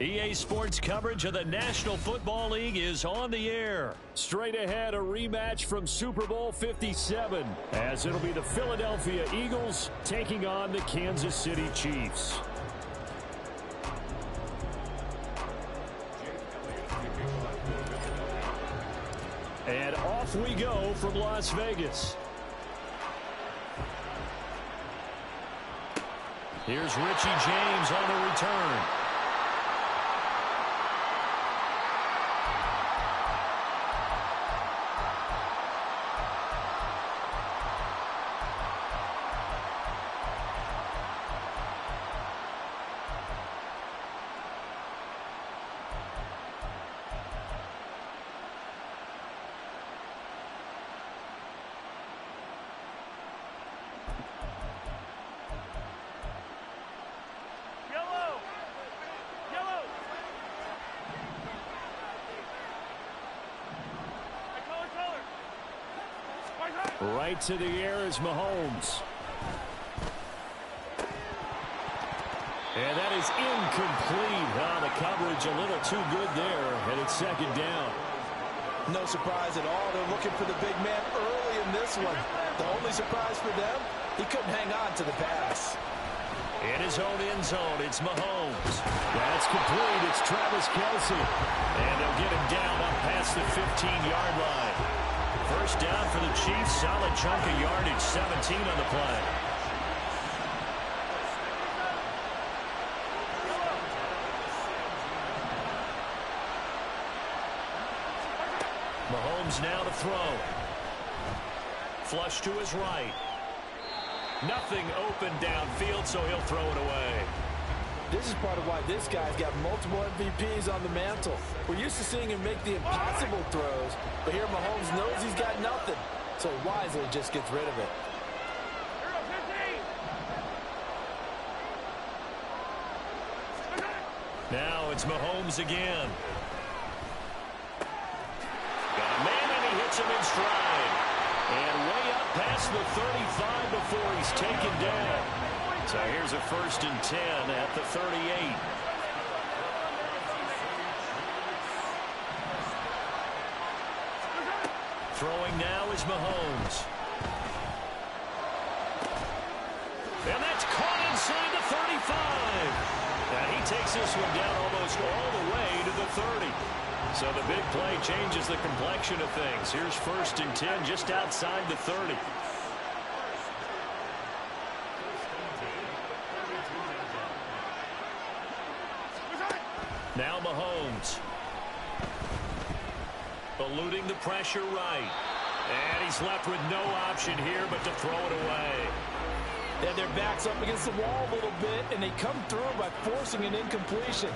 EA Sports coverage of the National Football League is on the air. Straight ahead, a rematch from Super Bowl 57, as it'll be the Philadelphia Eagles taking on the Kansas City Chiefs. And off we go from Las Vegas. Here's Richie James on the return. Right to the air is Mahomes. And that is incomplete. The coverage a little too good there, and it's second down. No surprise at all. They're looking for the big man early in this one. The only surprise for them, he couldn't hang on to the pass. In his own end zone, it's Mahomes. That's complete. It's Travis Kelce. And they'll get him down up past the 15-yard line. First down for the Chiefs. Solid chunk of yardage. 17 on the play. Mahomes now to throw. Flush to his right. Nothing open downfield, so he'll throw it away. This is part of why this guy's got multiple MVPs on the mantle. We're used to seeing him make the impossible throws, but here Mahomes knows he's got nothing, so wisely just gets rid of it. Now it's Mahomes again. Got a man, and he hits him in stride. And way up past the 35 before he's taken down. So here's a 1st and 10 at the 38. Throwing now is Mahomes. And that's caught inside the 35. And he takes this one down almost all the way to the 30. So the big play changes the complexion of things. Here's 1st and 10 just outside the 30. Now Mahomes. Eluding the pressure right. And he's left with no option here but to throw it away. And their back's up against the wall a little bit, and they come through by forcing an incompletion.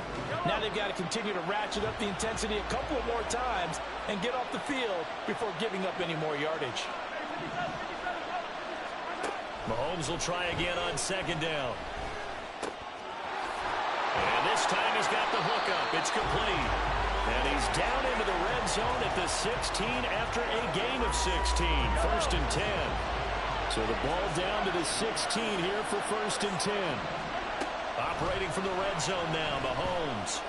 Now they've got to continue to ratchet up the intensity a couple of more times and get off the field before giving up any more yardage. Mahomes will try again on 2nd down. And this time he's got the hook up. It's complete. And he's He's down into the red zone at the 16 after a gain of 16. First and 10. So the ball down to the 16 here for first and 10. Operating from the red zone now, Mahomes.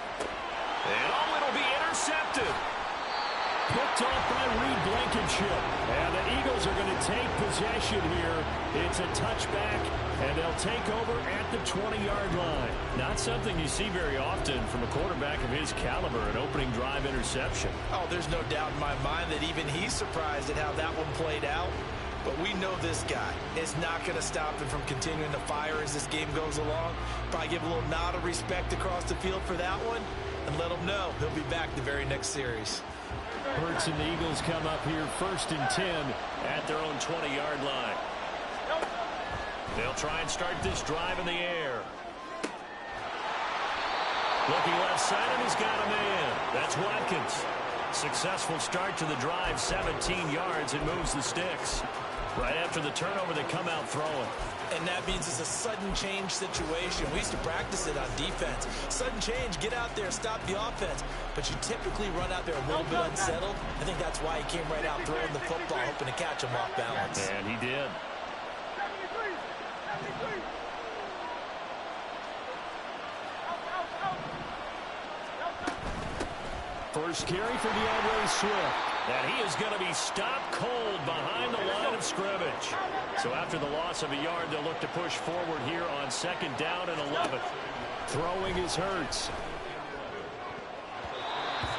And it'll be intercepted. Picked off by Reed Blankenship. And the Eagles are going to take possession here. It's a touchback, and they'll take over at the 20-yard line. Not something you see very often from a quarterback of his caliber, an opening drive interception. Oh, there's no doubt in my mind that even he's surprised at how that one played out. But we know this guy is not going to stop him from continuing to fire as this game goes along. Probably give a little nod of respect across the field for that one and let him know he'll be back the very next series. Hurts and the Eagles come up here first and 10 at their own 20-yard line. They'll try and start this drive in the air. Looking left side, and he's got a man. That's Watkins. Successful start to the drive, 17 yards, and moves the sticks. Right after the turnover, they come out throwing. And that means it's a sudden change situation. We used to practice it on defense. Sudden change, get out there, stop the offense. But you typically run out there a little bit unsettled. I think that's why he came right out throwing the football, hoping to catch him off balance. And he did. First carry for DeAndre Swift. And he is going to be stopped cold behind the line of scrimmage. So after the loss of a yard, they'll look to push forward here on second down and 11. Throwing is Hurts.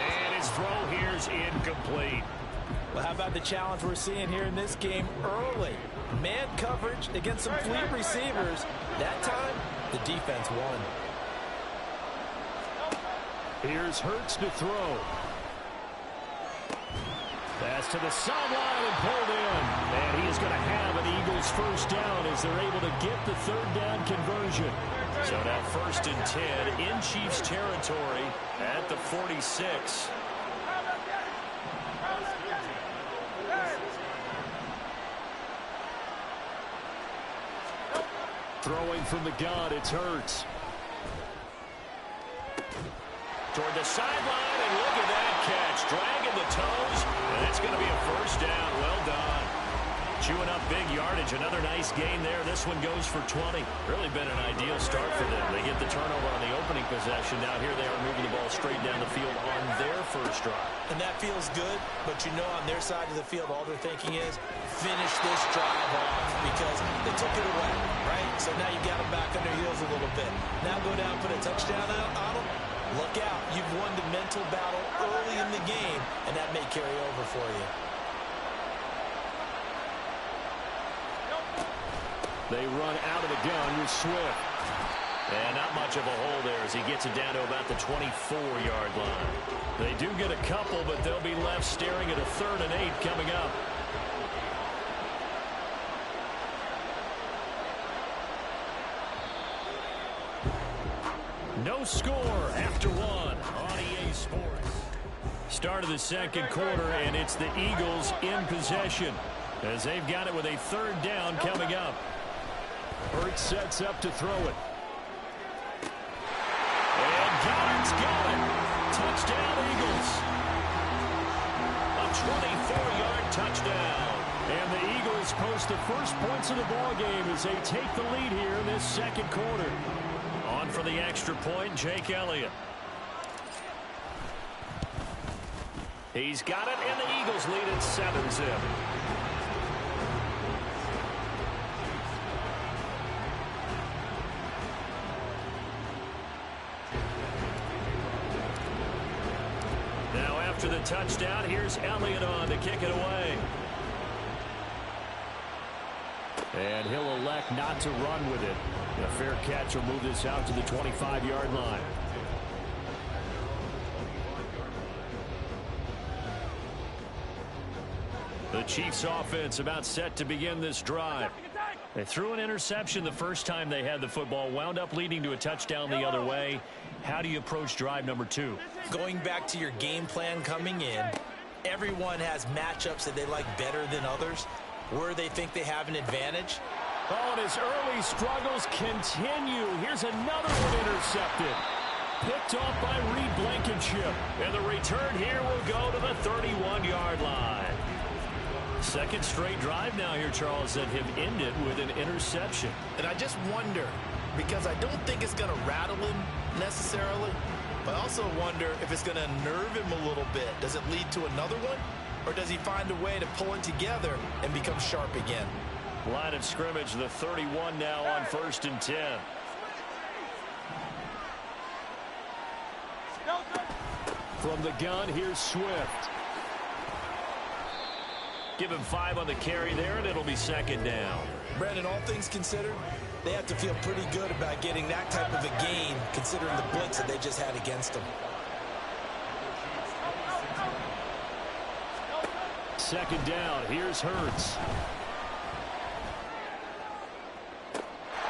And his throw here's incomplete. Well, how about the challenge we're seeing here in this game early? Man coverage against some fleet receivers. That time, the defense won. Here's Hurts to throw. Pass to the sideline and pulled in. And he is going to have an Eagles first down as they're able to get the third down conversion. So now first and 10 in Chiefs territory at the 46. Throwing from the gun, it's Hurts. Toward the sideline, and look at that catch. Dragging the toes, and it's going to be a first down. Well done. Chewing up big yardage. Another nice gain there. This one goes for 20. Really been an ideal start for them. They get the turnover on the opening possession. Now here they are moving the ball straight down the field on their first drive. And that feels good, but you know on their side of the field, all they're thinking is finish this drive off because they took it away, right? So now you got them back on their heels a little bit. Now go down, put a touchdown out on them. Look out. You've won the mental battle early in the game, and that may carry over for you. They run out of the gun with Swift. And not much of a hole there as he gets it down to about the 24-yard line. They do get a couple, but they'll be left staring at a 3rd and 8 coming up. No score after one on EA Sports. Start of the second quarter, and it's the Eagles in possession as they've got it with a 3rd down coming up. Hurts sets up to throw it. And Goddard's got it. Touchdown, Eagles. A 24-yard touchdown. And the Eagles post the first points of the ball game as they take the lead here in this second quarter. On for the extra point, Jake Elliott. He's got it, and the Eagles lead at 7-zip. Now after the touchdown, here's Elliott on to kick it away. And he'll elect not to run with it. A fair catch will move this out to the 25-yard line. The Chiefs offense about set to begin this drive. They threw an interception the first time they had the football, wound up leading to a touchdown the other way. How do you approach drive number 2? Going back to your game plan coming in, everyone has matchups that they like better than others, where they think they have an advantage. Oh, and his early struggles continue. Here's another one intercepted. Picked off by Reed Blankenship. And the return here will go to the 31-yard line. Second straight drive now here, Charles, that have ended with an interception. And I just wonder, because I don't think it's going to rattle him necessarily, but I also wonder if it's going to unnerve him a little bit. Does it lead to another one? Or does he find a way to pull it together and become sharp again? Line of scrimmage, the 31 now on 1st and 10. From the gun, here's Swift. Give him 5 on the carry there, and it'll be second down. Brandon, all things considered, they have to feel pretty good about getting that type of a gain, considering the blitz that they just had against them. Second down, here's Hurts.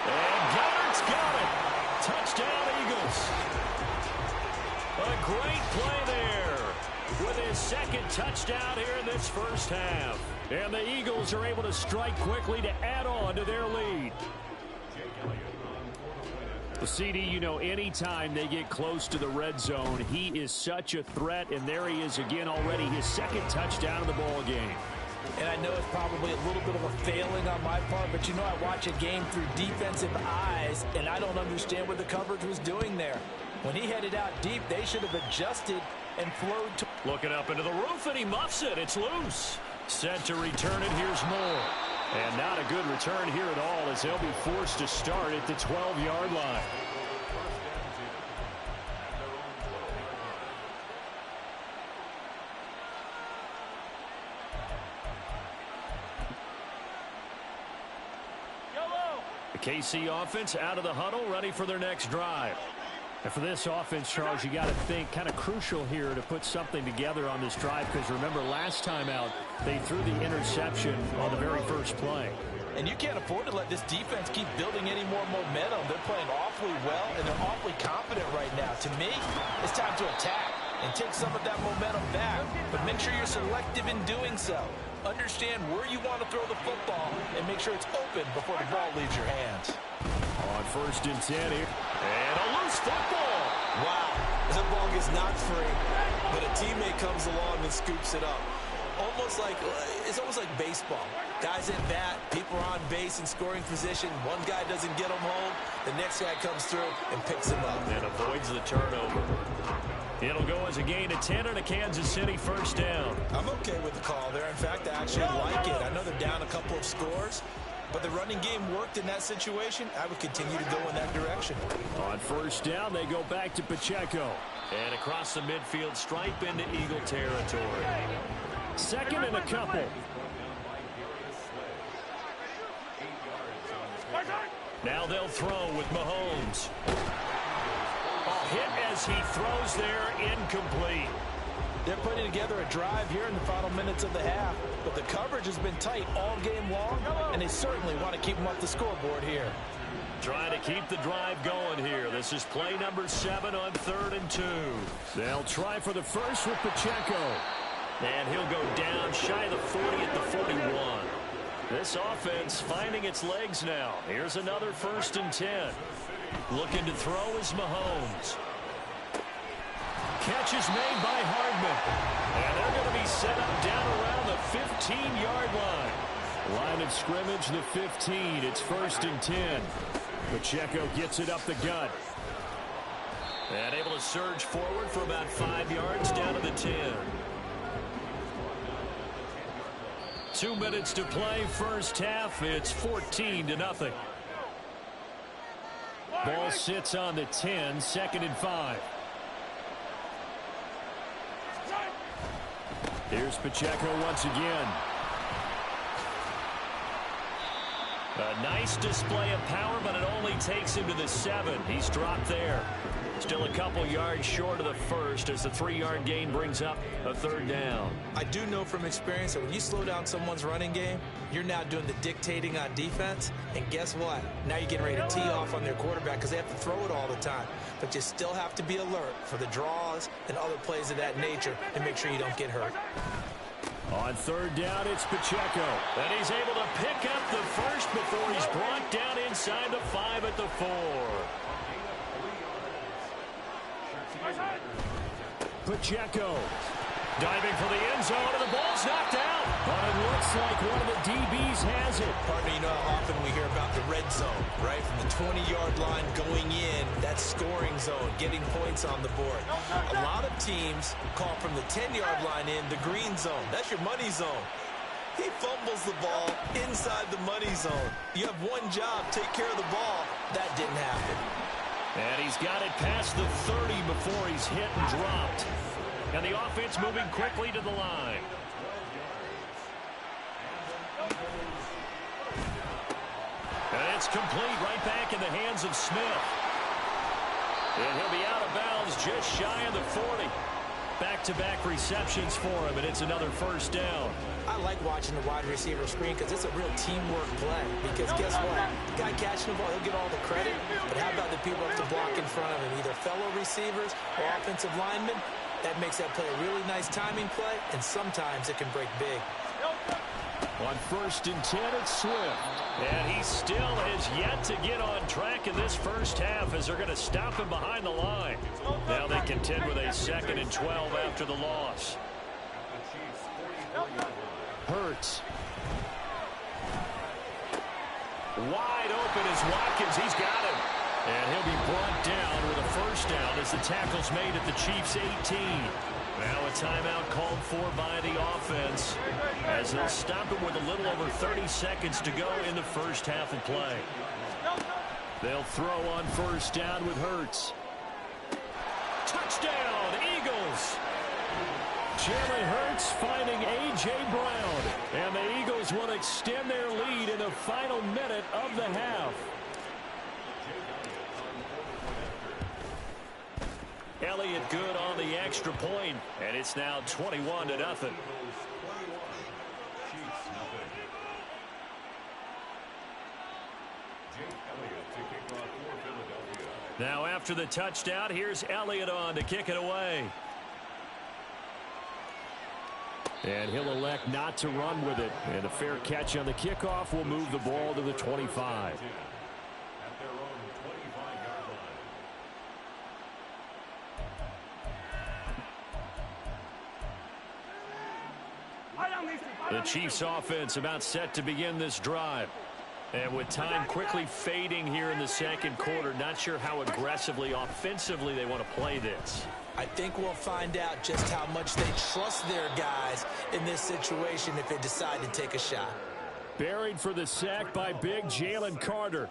And Goddard's got it. Touchdown, Eagles. A great play there with his second touchdown here in this first half. And the Eagles are able to strike quickly to add on to their lead. Well, CD, you know, anytime they get close to the red zone, he is such a threat, and there he is again already, his second touchdown of the ball game. And I know it's probably a little bit of a failing on my part, but you know, I watch a game through defensive eyes, and I don't understand what the coverage was doing there. When he headed out deep, they should have adjusted and flowed to... Looking up into the roof, and he muffs it. It's loose. Set to return it. Here's Moore. And not a good return here at all, as they'll be forced to start at the 12-yard line. The KC offense out of the huddle, ready for their next drive. And for this offense, Charles, you got to think kind of crucial here to put something together on this drive, because remember last time out they threw the interception on the very first play. And you can't afford to let this defense keep building any more momentum. They're playing awfully well, and they're awfully confident right now. To me, it's time to attack and take some of that momentum back, but make sure you're selective in doing so. Understand where you want to throw the football and make sure it's open before the ball leaves your hands. On 1st and 10 here. And a loose football. Wow. That ball gets knocked free, but a teammate comes along and scoops it up. It's almost like baseball. Guys at bat, people are on base in scoring position. One guy doesn't get them home. The next guy comes through and picks him up. And avoids the turnover. It'll go as a gain of 10 and a Kansas City first down. I'm okay with the call there. In fact, I actually like it. I know they're down a couple of scores, but the running game worked in that situation. I would continue to go in that direction. On 1st down, they go back to Pacheco. And across the midfield stripe into Eagle territory. Second and a couple. Now they'll throw with Mahomes. A hit as he throws there, incomplete. They're putting together a drive here in the final minutes of the half, but the coverage has been tight all game long, and they certainly want to keep them off the scoreboard here. Trying to keep the drive going here. This is play number 7 on 3rd and 2. They'll try for the first with Pacheco. And he'll go down shy of the 40 at the 41. This offense finding its legs now. Here's another 1st and 10. Looking to throw is Mahomes. Catch is made by Hardman. And they're going to be set up down around the 15-yard line. Line of scrimmage, the 15. It's 1st and 10. Pacheco gets it up the gut. And able to surge forward for about 5 yards down to the 10. 2 minutes to play first half. It's 14-0. Ball sits on the 10, 2nd and 5. Here's Pacheco once again. A nice display of power, but it only takes him to the 7. He's dropped there. Still a couple yards short of the first as the 3-yard gain brings up a 3rd down. I do know from experience that when you slow down someone's running game, you're now doing the dictating on defense. And guess what? Now you're getting ready to tee off on their quarterback because they have to throw it all the time. But you still have to be alert for the draws and other plays of that nature to make sure you don't get hurt. On 3rd down, it's Pacheco. And he's able to pick up the first before he's brought down inside the 5 at the 4. Pacheco diving for the end zone, and the ball's knocked out. But it looks like one of the DBs has it. Partner, you know how often we hear about the red zone, right? From the 20-yard line going in, that scoring zone, getting points on the board. A lot of teams call from the 10-yard line in the green zone. That's your money zone. He fumbles the ball inside the money zone. You have one job, take care of the ball. That didn't happen. And he's got it past the 30 before he's hit and dropped. And the offense moving quickly to the line. And it's complete, right back in the hands of Smith. And he'll be out of bounds just shy of the 40. Back-to-back receptions for him, and it's another first down. I like watching the wide receiver screen because it's a real teamwork play. Because guess what? The guy catching the ball, he'll get all the credit. But how about the people up to block in front of him, either fellow receivers or offensive linemen? That makes that play a really nice timing play, and sometimes it can break big. On 1st and 10, it's Swift. And he still has yet to get on track in this first half as they're going to stop him behind the line. Now they contend with a 2nd and 12 after the loss. Hurts. Wide open is Watkins. He's got him. And he'll be brought down with a first down as the tackle's made at the Chiefs' 18. Now a timeout called for by the offense as they'll stop him with a little over 30 seconds to go in the first half of play. They'll throw on first down with Hurts. Touchdown, Eagles! Jalen Hurts finding A.J. Brown. And the Eagles will extend their lead in the final minute of the half. Elliott good on the extra point, and it's now 21-0. Now after the touchdown, here's Elliott on to kick it away. And he'll elect not to run with it. And a fair catch on the kickoff will move the ball to the 25. The Chiefs offense about set to begin this drive. And with time quickly fading here in the second quarter, not sure how aggressively, offensively they want to play this. I think we'll find out just how much they trust their guys in this situation if they decide to take a shot. Buried for the sack by big Jalen Carter.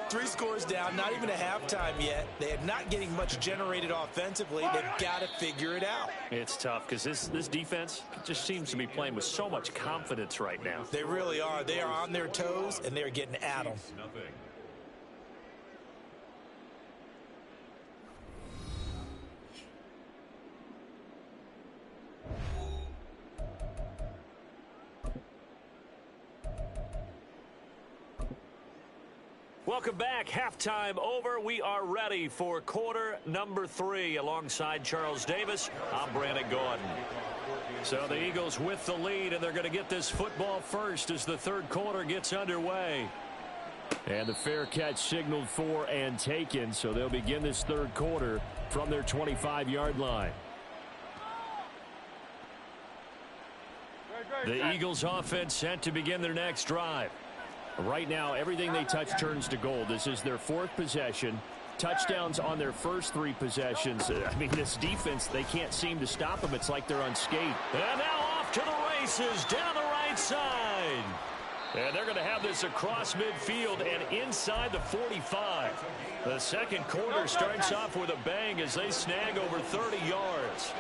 3 scores down, not even a halftime yet. They are not getting much generated offensively. They've got to figure it out. It's tough because this defense just seems to be playing with so much confidence right now. They really are. They are on their toes, and they're getting at them. Welcome back. Halftime over. We are ready for quarter number 3. Alongside Charles Davis, I'm Brandon Gordon. So the Eagles with the lead, and they're going to get this football first as the third quarter gets underway. And the fair catch signaled for and taken, so they'll begin this third quarter from their 25-yard line. The Eagles offense set to begin their next drive. Right now, everything they touch turns to gold. This is their 4th possession. Touchdowns on their first 3 possessions. I mean, this defense, they can't seem to stop them. It's like they're unscathed. And now off to the races down the right side. And they're going to have this across midfield and inside the 45. The second quarter starts off with a bang as they snag over 30 yards.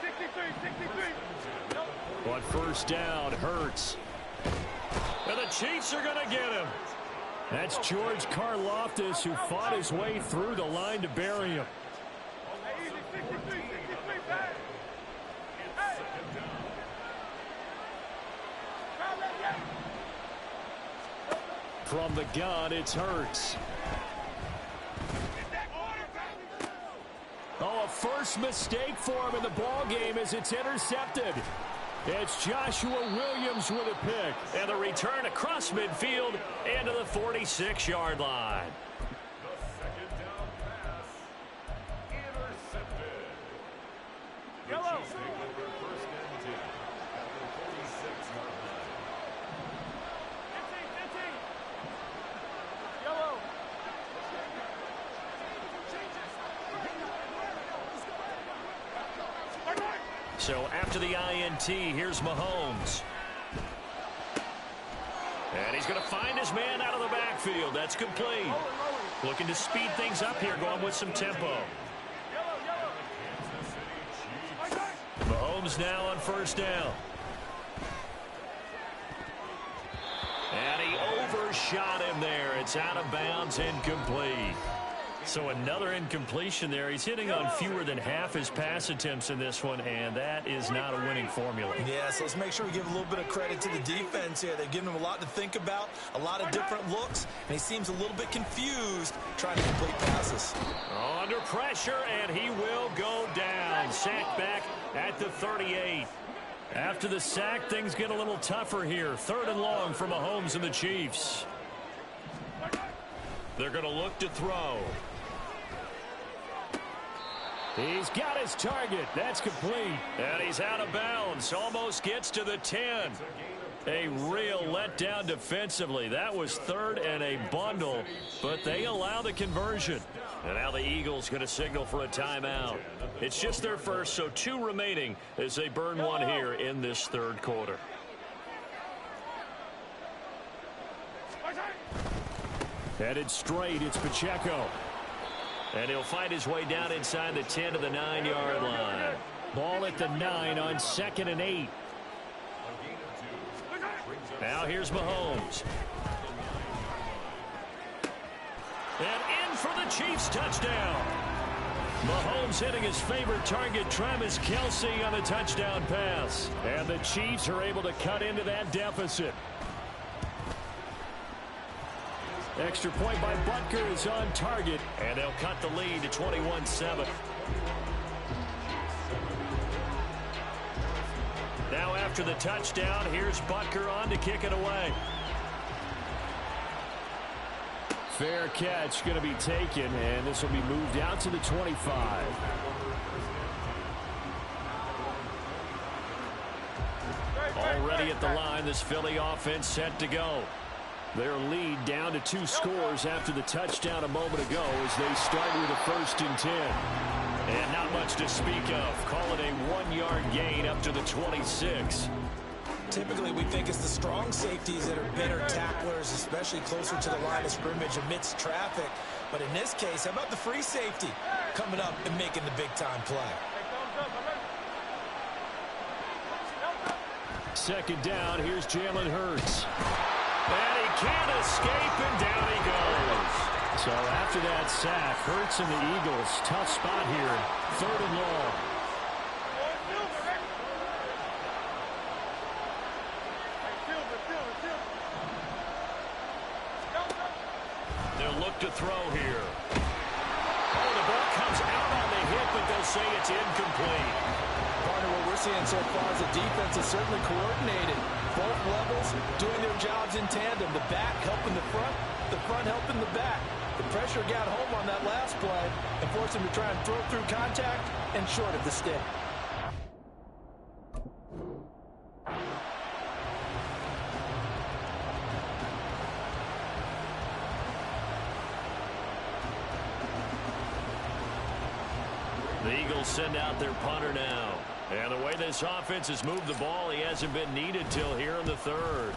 63. On first down, Hurts. And the Chiefs are going to get him. That's George Karlaftis, who fought his way through the line to bury him. From the gun, it's Hurts. Oh, a first mistake for him in the ball game as it's intercepted. It's Joshua Williams with a pick. And the return across midfield into the 46-yard line. So after the INT, here's Mahomes. And he's going to find his man out of the backfield. That's complete. Looking to speed things up here, going with some tempo. Mahomes now on first down. And he overshot him there. It's out of bounds, incomplete. So another incompletion there. He's hitting on fewer than half his pass attempts in this one, and that is not a winning formula. Yeah, so let's make sure we give a little bit of credit to the defense here. They've given him a lot to think about, a lot of different looks, and he seems a little bit confused trying to complete passes. Under pressure, and he will go down. Sacked back at the 38. After the sack, things get a little tougher here. 3rd and long for Mahomes and the Chiefs. They're going to look to throw. He's got his target. That's complete. And he's out of bounds. Almost gets to the 10. A real letdown defensively. That was 3rd and a bundle, but they allow the conversion. And now the Eagles going to signal for a timeout. It's just their first, so 2 remaining as they burn one here in this 3rd quarter. Headed straight, it's Pacheco. And he'll find his way down inside the 10 to the 9-yard line. Ball at the 9 on 2nd and 8. Now here's Mahomes. And in for the Chiefs touchdown. Mahomes hitting his favorite target, Travis Kelce, on the touchdown pass. And the Chiefs are able to cut into that deficit. Extra point by Butker is on target, and they'll cut the lead to 21-7. Now after the touchdown, here's Butker on to kick it away. Fair catch going to be taken, and this will be moved out to the 25. Already at the line, this Philly offense set to go. Their lead down to 2 scores after the touchdown a moment ago as they start with a 1st and 10. And not much to speak of. Call it a 1-yard gain up to the 26. Typically, we think it's the strong safeties that are better tacklers, especially closer to the line of scrimmage amidst traffic. But in this case, how about the free safety coming up and making the big-time play? 2nd down, here's Jalen Hurts. And he can't escape, and down he goes. So after that sack, Hurts and the Eagles, tough spot here, 3rd and long. They'll look to throw here. Oh, the ball comes out on the hit, but they'll say it's incomplete. Partner, what we're seeing so far is the defense is certainly coordinated. Both levels doing their jobs in tandem. The back helping the front helping the back. The pressure got home on that last play and forced him to try and throw through contact and short of the stick. The Eagles send out their punter now. And the way this offense has moved the ball, he hasn't been needed till here in the 3rd.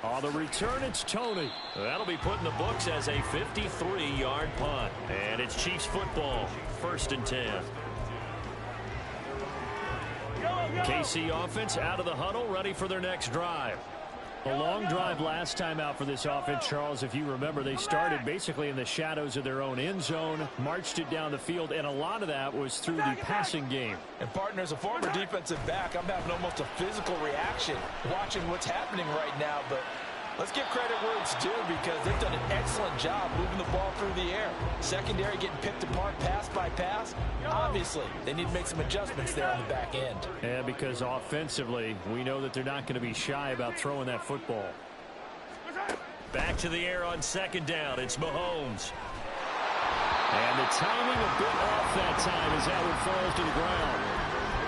On the return, it's Tony. That'll be put in the books as a 53-yard punt. And it's Chiefs football, 1st and 10. KC offense out of the huddle, ready for their next drive. A long drive last time out for this offense, Charles. If you remember, they started basically in the shadows of their own end zone, marched it down the field, and a lot of that was through the passing game. And, partner, as a former defensive back, I'm having almost a physical reaction watching what's happening right now. But let's give credit where it's due because they've done an excellent job moving the ball through the air. Secondary getting picked apart pass by pass. Obviously, they need to make some adjustments there on the back end. Yeah, because offensively, we know that they're not going to be shy about throwing that football. Back to the air on 2nd down. It's Mahomes. And the timing a bit off that time as that one falls to the ground.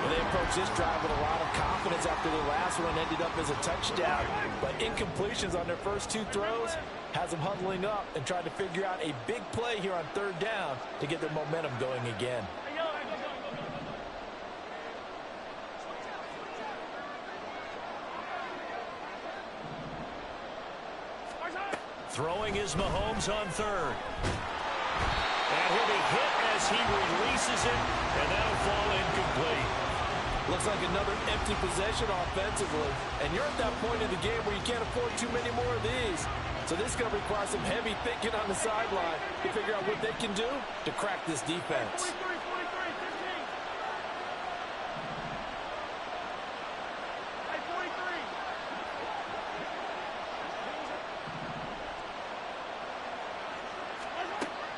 Well, they approached this drive with a lot of confidence after their last one ended up as a touchdown. But incompletions on their first two throws has them huddling up and trying to figure out a big play here on third down to get their momentum going again. Throwing is Mahomes on third. And he'll be hit as he releases it, and that'll fall incomplete. Looks like another empty possession offensively. And you're at that point in the game where you can't afford too many more of these. So this is going to require some heavy thinking on the sideline to figure out what they can do to crack this defense.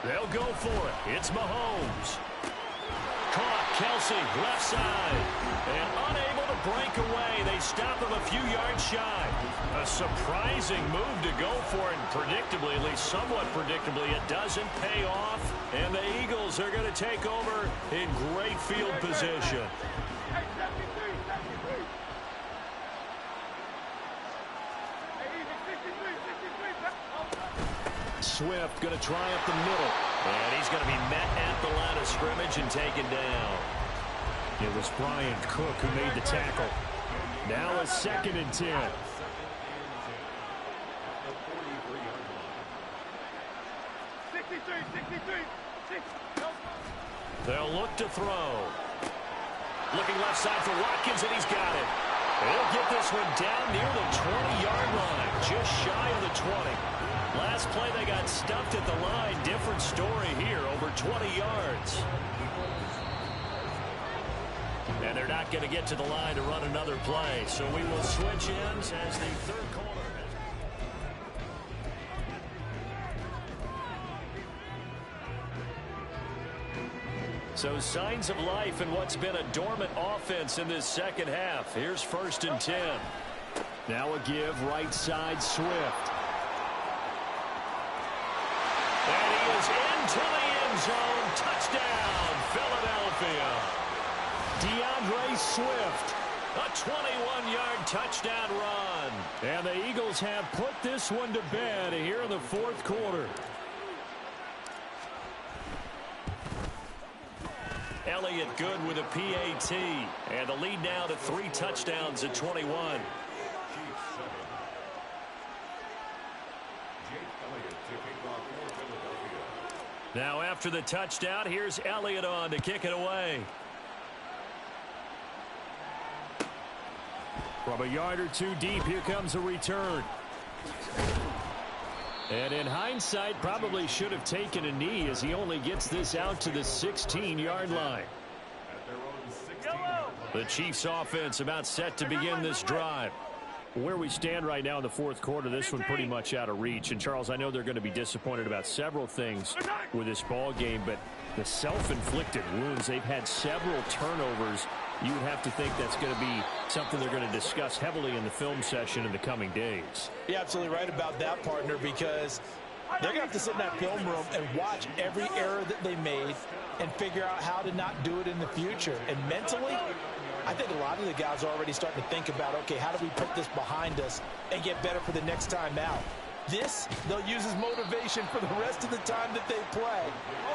They'll go for it. It's Mahomes. Caught, Kelsey, left side. And unable to break away. They stop him a few yards shy. A surprising move to go for it. And predictably, at least somewhat predictably, it doesn't pay off. And the Eagles are going to take over in great field position. Swift going to try up the middle. And he's going to be met at the line of scrimmage and taken down. It was Brian Cook who made the tackle. Now a 2nd and 10. They'll look to throw. Looking left side for Watkins, and he's got it. They'll get this one down near the 20-yard line, just shy of the 20. Last play, they got stuffed at the line. Different story here, over 20 yards. And they're not going to get to the line to run another play. So we will switch ends as the third quarter. So signs of life in what's been a dormant offense in this second half. Here's 1st and 10. Now a give right side Swift. And he is into the end zone. Touchdown, Philadelphia. DeAndre Swift, a 21-yard touchdown run. And the Eagles have put this one to bed here in the fourth quarter. Elliott good with a PAT. And the lead now to 3 touchdowns at 21. Now after the touchdown, here's Elliott on to kick it away. From a yard or two deep, here comes a return. And in hindsight, probably should have taken a knee as he only gets this out to the 16-yard line. The Chiefs offense about set to begin this drive. Where we stand right now in the fourth quarter, this one pretty much out of reach. And, Charles, I know they're going to be disappointed about several things with this ball game, but the self-inflicted wounds, they've had several turnovers. You would have to think that's going to be something they're going to discuss heavily in the film session in the coming days. You're absolutely right about that, partner, because they're going to have to sit in that film room and watch every error that they made and figure out how to not do it in the future. And mentally, I think a lot of the guys are already starting to think about, okay, how do we put this behind us and get better for the next time out? This, they'll use as motivation for the rest of the time that they play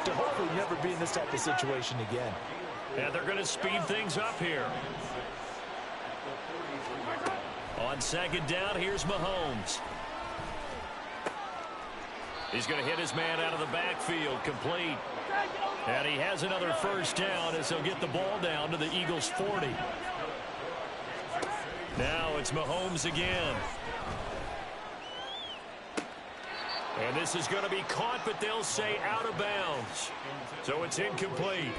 to hopefully never be in this type of situation again. And they're going to speed things up here. On 2nd down, here's Mahomes. He's going to hit his man out of the backfield, complete. And he has another 1st down as he'll get the ball down to the Eagles' 40. Now it's Mahomes again. And this is going to be caught, but they'll say out of bounds. So it's incomplete.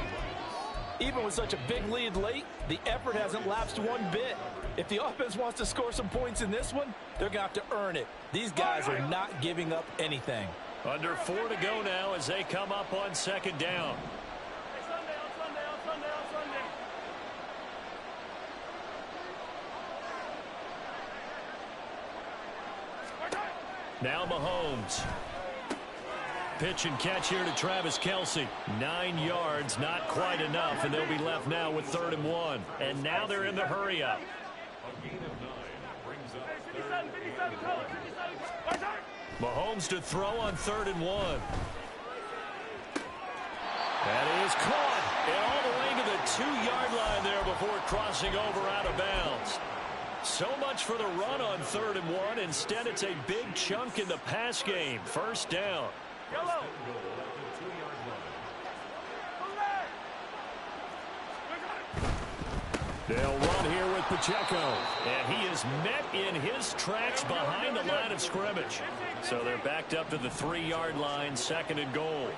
Even with such a big lead late, the effort hasn't lapsed one bit. If the offense wants to score some points in this one, they're going to have to earn it. These guys are not giving up anything. Under 4 to go now as they come up on 2nd down. Now Mahomes. Pitch and catch here to Travis Kelce. 9 yards, not quite enough, and they'll be left now with 3rd and 1. And now they're in the hurry-up. Mahomes to throw on 3rd and 1. That is caught. And all the way to the 2-yard line there before crossing over out of bounds. So much for the run on 3rd and 1. Instead, it's a big chunk in the pass game. 1st down. They'll run here with Pacheco. And he is met in his tracks behind the line of scrimmage. So they're backed up to the 3-yard line, 2nd and goal.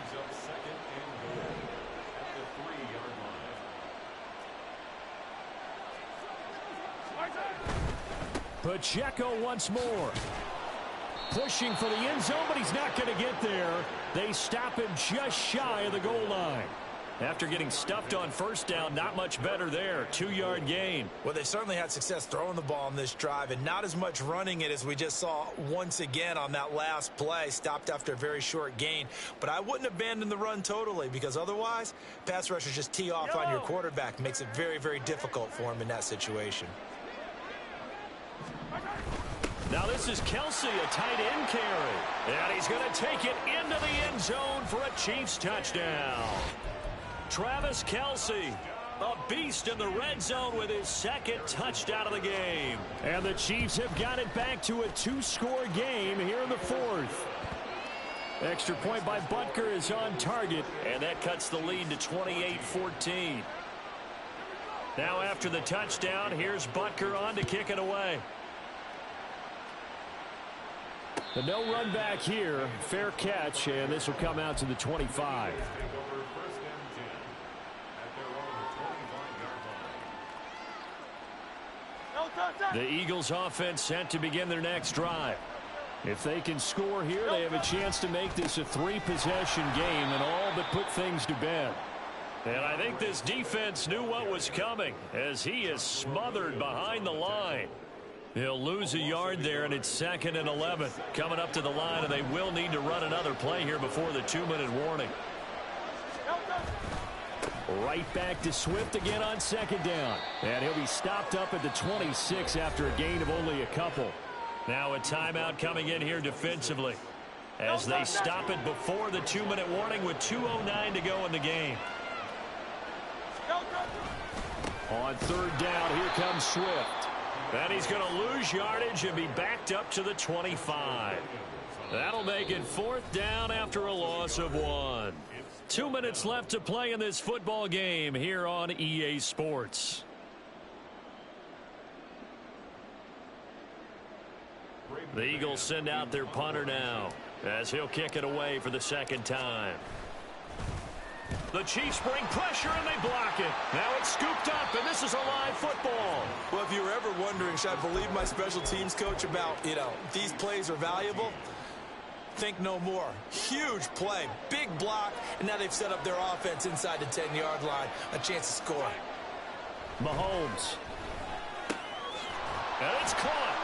Pacheco once more. Pushing for the end zone, but he's not going to get there. They stop him just shy of the goal line. After getting stuffed on 1st down, not much better there. 2-yard gain. Well, they certainly had success throwing the ball on this drive, and not as much running it as we just saw once again on that last play. Stopped after a very short gain. But I wouldn't abandon the run totally, because otherwise, pass rushers just tee off on your quarterback. Makes it very, very difficult for him in that situation. Now this is Kelce, a tight end carry. And he's going to take it into the end zone for a Chiefs touchdown. Travis Kelce, a beast in the red zone with his 2nd touchdown of the game. And the Chiefs have got it back to a 2-score game here in the 4th. Extra point by Butker is on target, and that cuts the lead to 28-14. Now after the touchdown, here's Butker on to kick it away. The no run back here, fair catch, and this will come out to the 25. The Eagles offense set to begin their next drive. If they can score here, they have a chance to make this a 3-possession game and all but put things to bed. And I think this defense knew what was coming as he is smothered behind the line. He'll lose a yard there, and it's 2nd and 11. Coming up to the line, and they will need to run another play here before the 2-minute warning. Right back to Swift again on 2nd down. And he'll be stopped up at the 26 after a gain of only a couple. Now a timeout coming in here defensively as they stop it before the 2-minute warning with 2:09 to go in the game. On 3rd down, here comes Swift. And he's going to lose yardage and be backed up to the 25. That'll make it 4th down after a loss of 1. 2 minutes left to play in this football game here on EA Sports. The Eagles send out their punter now as he'll kick it away for the 2nd time. The Chiefs bring pressure and they block it. Now it's scooped up, and this is a live football. Well, if you were ever wondering, should I believe my special teams coach about, these plays are valuable? Think no more. Huge play, big block, and now they've set up their offense inside the 10-yard line. A chance to score. Mahomes. And it's caught.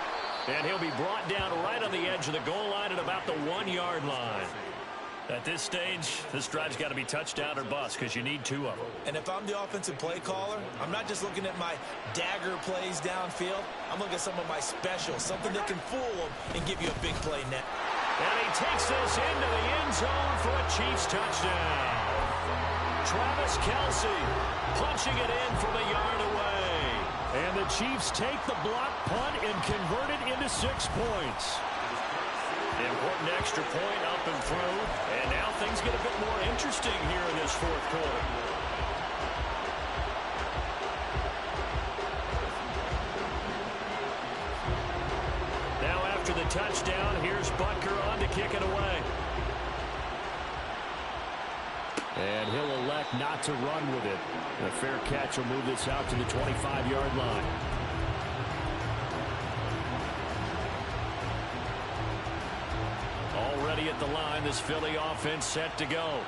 And he'll be brought down right on the edge of the goal line at about the 1-yard line. At this stage, this drive's got to be touchdown or bust because you need 2 of them. And if I'm the offensive play caller, I'm not just looking at my dagger plays downfield. I'm looking at some of my specials, something that can fool them and give you a big play net. And he takes this into the end zone for a Chiefs touchdown. Travis Kelce punching it in from a yard away. And the Chiefs take the block punt and convert it into 6 points. The important extra point up and through. And now things get a bit more interesting here in this 4th quarter. Now after the touchdown, here's Butker on to kick it away. And he'll elect not to run with it. A fair catch will move this out to the 25-yard line. Already at the line, this Philly offense set to go.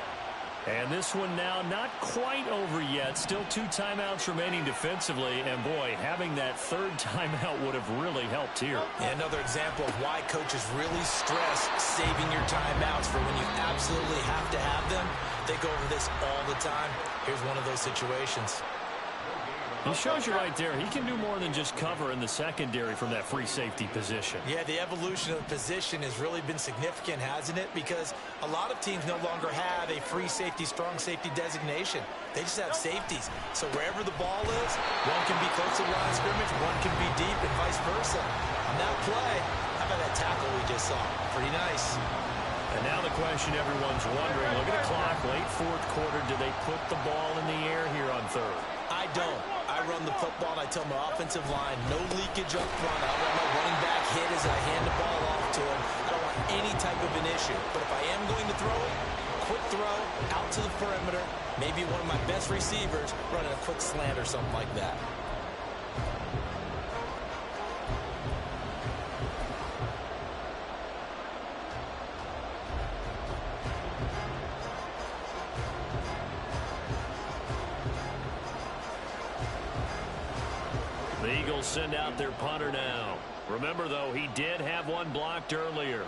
And this one now not quite over yet. Still 2 timeouts remaining defensively. And, boy, having that third timeout would have really helped here. Yeah, another example of why coaches really stress saving your timeouts for when you absolutely have to have them. They go over this all the time. Here's one of those situations. He shows you right there, he can do more than just cover in the secondary from that free safety position. Yeah, the evolution of the position has really been significant, hasn't it? Because a lot of teams no longer have a free safety, strong safety designation. They just have safeties. So wherever the ball is, one can be close to the line of scrimmage, one can be deep, and vice versa. On that play, how about that tackle we just saw? Pretty nice. And now the question everyone's wondering, look at the clock, late fourth quarter, do they put the ball in the air here on third? I don't. I run the football, and I tell my offensive line, no leakage up front. I want my running back hit as I hand the ball off to him. I don't want any type of an issue. But if I am going to throw it, quick throw, out to the perimeter, maybe one of my best receivers running a quick slant or something like that. The Eagles send out their punter now. Remember, though, he did have one blocked earlier.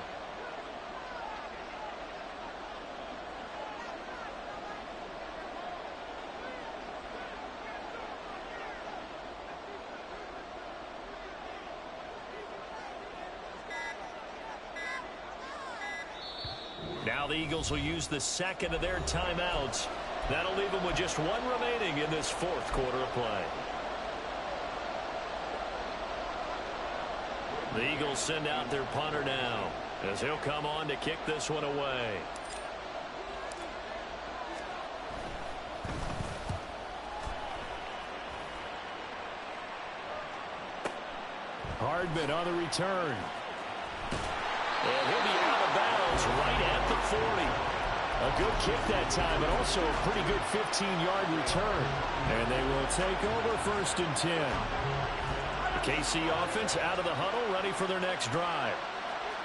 Now the Eagles will use the second of their timeouts. That'll leave them with just one remaining in this fourth quarter of play. The Eagles send out their punter now as he'll come on to kick this one away. Hardman on the return. And he'll be out of bounds right at the 40. A good kick that time, but also a pretty good 15-yard return. And they will take over 1st and 10. The KC offense out of the huddle, ready for their next drive.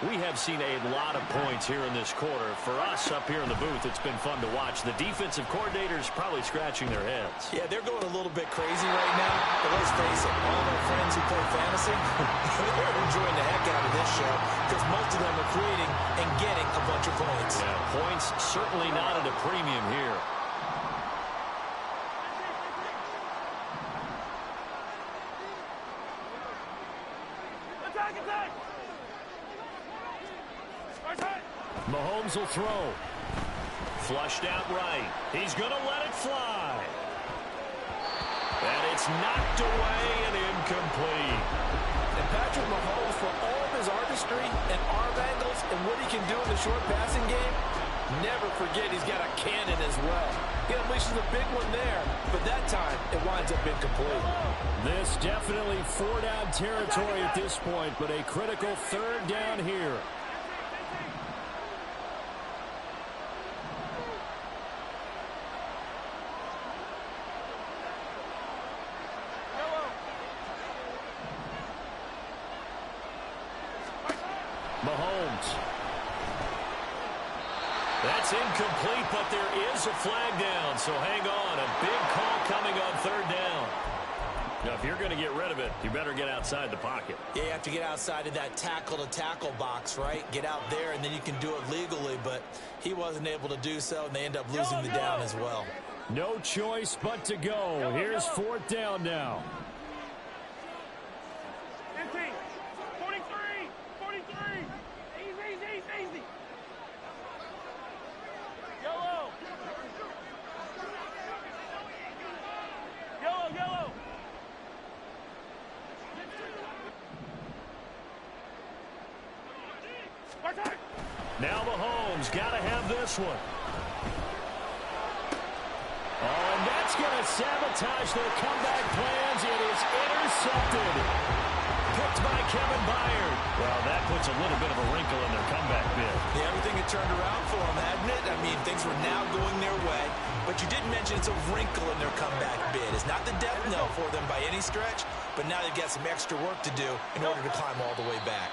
We have seen a lot of points here in this quarter. For us up here in the booth, it's been fun to watch. The defensive coordinators probably scratching their heads. Yeah, they're going a little bit crazy right now. But let's face it, all of our friends who play fantasy, they're enjoying the heck out of this show because most of them are creating and getting a bunch of points. Yeah, points certainly not at a premium here. Mahomes will throw. Flushed out right. He's going to let it fly. And it's knocked away and incomplete. And Patrick Mahomes, for all of his artistry and arm angles and what he can do in the short passing game, never forget he's got a cannon as well. He unleashes a big one there, but that time it winds up incomplete. This definitely 4-down territory at this point, but a critical 3rd down here. Mahomes. That's incomplete, but there is a flag down, so hang on. A big call coming on 3rd down. Now, if you're going to get rid of it, you better get outside the pocket. Yeah, you have to get outside of that tackle-to-tackle box, right? Get out there, and then you can do it legally, but he wasn't able to do so, and they end up losing the down as well. No choice but to go. Here's 4th down now. 15, 43, 43. Easy. Yellow. Now Mahomes got to have this one. Oh, and that's going to sabotage their comeback plans. It is intercepted. Picked by Kevin Byard. Well, that puts a little bit of a wrinkle in their comeback bid. Yeah, everything had turned around for them, hadn't it? I mean, things were now going their way. But you did mention it's a wrinkle in their comeback bid. It's not the death knell for them by any stretch, but now they've got some extra work to do in order to climb all the way back.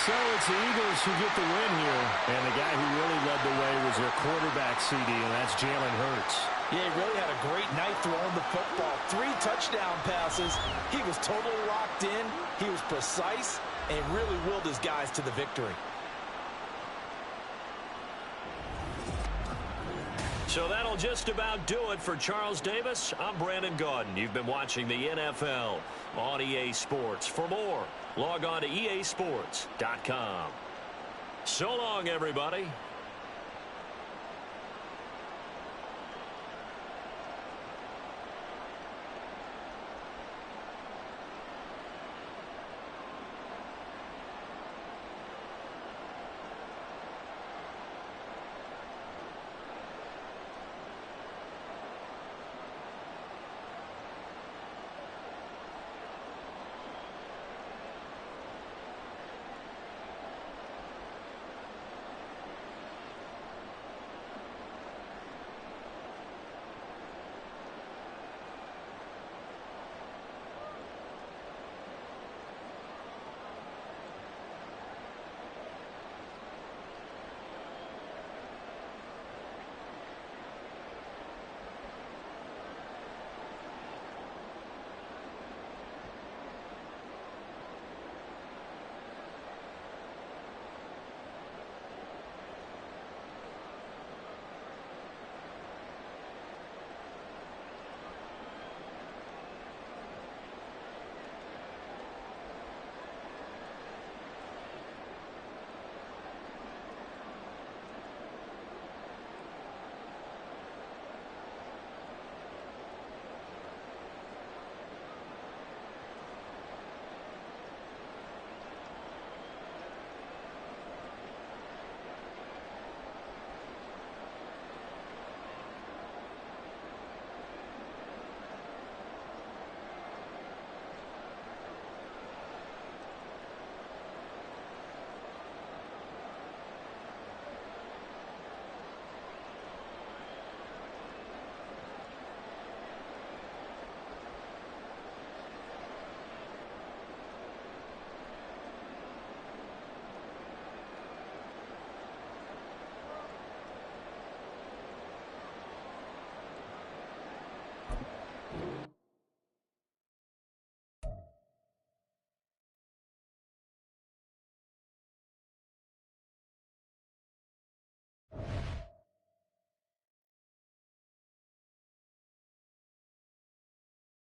So it's the Eagles who get the win here. And the guy who really led the way was their quarterback, CD, and that's Jalen Hurts. Yeah, he really had a great night throwing the football. 3 touchdown passes. He was totally locked in. He was precise and really willed his guys to the victory. So that'll just about do it for Charles Davis. I'm Brandon Gaudin. You've been watching the NFL on EA Sports. For more, log on to easports.com. So long, everybody.